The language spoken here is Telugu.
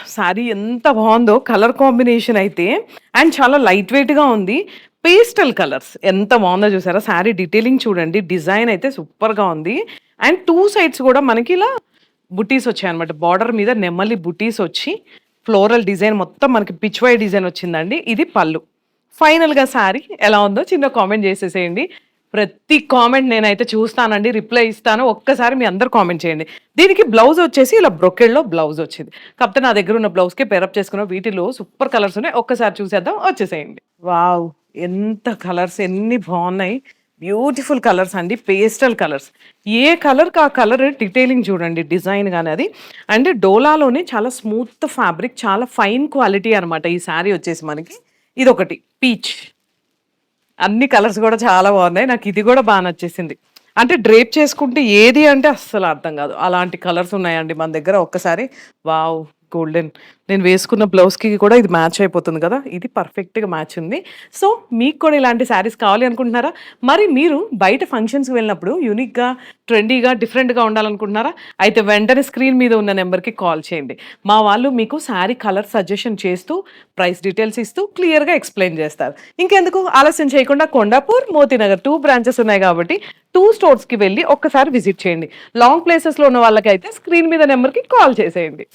శారీ ఎంత బాగుందో కలర్ కాంబినేషన్ అయితే. అండ్ చాలా లైట్ వెయిట్‌గా ఉంది. పేస్టల్ కలర్స్ ఎంత బాగుందో చూసారా? శారీ డీటెయిలింగ్ చూడండి. డిజైన్ అయితే సూపర్‌గా ఉంది. అండ్ 2 సైడ్స్ కూడా మనకి ఇలా బుటీస్ వచ్చాయన్నమాట. బార్డర్ మీద నెమలి బుటీస్ వచ్చి ఫ్లోరల్ డిజైన్ మొత్తం మనకి పిచ్ వై డిజైన్ వచ్చిందండి. ఇది పళ్ళు. ఫైనల్‌గా శారీ ఎలా ఉందో చిన్న కామెంట్ చేసేసేయండి. ప్రతి కామెంట్ నేనైతే చూస్తానండి. రిప్లై ఇస్తాను. ఒక్కసారి మీ అందరూ కామెంట్ చేయండి. దీనికి బ్లౌజ్ వచ్చేసి ఇలా బ్రొకెడ్‌లో బ్లౌజ్ వచ్చింది. కాకపోతే నా దగ్గర ఉన్న బ్లౌజ్‌కి పేరప్ చేసుకున్న వీటిలో సూపర్ కలర్స్ ఉన్నాయి. ఒక్కసారి చూసేద్దాం. వచ్చేసేయండి. వావ్! ఎంత కలర్స్ ఎన్ని బాగున్నాయి. బ్యూటిఫుల్ కలర్స్ అండి. Pastel colours. ఏ కలర్‌కి ఆ కలర్ డీటెయిలింగ్ చూడండి. డిజైన్ గాని అది. అండ్ డోలాలోనే చాలా స్మూత్ ఫ్యాబ్రిక్, చాలా ఫైన్ క్వాలిటీ అనమాట. ఈ శారీ వచ్చేసి మనకి ఇదొకటి పీచ్. అన్ని కలర్స్ గూడా చాలా బాగున్నాయి. నాకు ఇది గూడా బా నచ్చేసింది. అంటే డ్రేప్ చేసుకుంటే ఏది అంటే అస్సలు అర్థం గాదు. అలాంటి కలర్స్ ఉన్నాయండి మన దగ్గర. ఒక్కసారి వావ్! గోల్డెన్. నేను వేసుకున్న బ్లౌజ్‌కి కూడా ఇది మ్యాచ్ అయిపోతుంది గదా! ఇది పర్ఫెక్ట్‌గా మ్యాచ్ ఉంది. సో, మీకు కూడా ఇలాంటి శారీస్ కావాలి అనుకుంటున్నారా? మరి మీరు బయట ఫంక్షన్స్‌కి వెళ్ళినప్పుడు యూనిక్‌గా, ట్రెండీగా, డిఫరెంట్‌గా ఉండాలనుకుంటున్నారా? అయితే వెంటనే స్క్రీన్ మీద ఉన్న నంబర్‌కి కాల్ చేయండి. మా వాళ్ళు మీకు శారీ కలర్ సజెషన్ చేస్తూ, ప్రైస్ డీటెయిల్స్ ఇస్తూ క్లియర్‌గా ఎక్స్‌ప్లెయిన్ చేస్తారు. ఇంకెందుకు ఆలస్యం చేయకుండా కొండాపూర్, మోతీనగర్ 2 బ్రాంచెస్ ఉన్నాయి కాబట్టి 2 స్టోర్స్‌కి వెళ్లి ఒక్కసారి విజిట్ చేయండి. లాంగ్ ప్లేసెస్‌లో ఉన్న వాళ్ళకైతే స్క్రీన్ మీద నంబర్‌కి కాల్ చేసేయండి.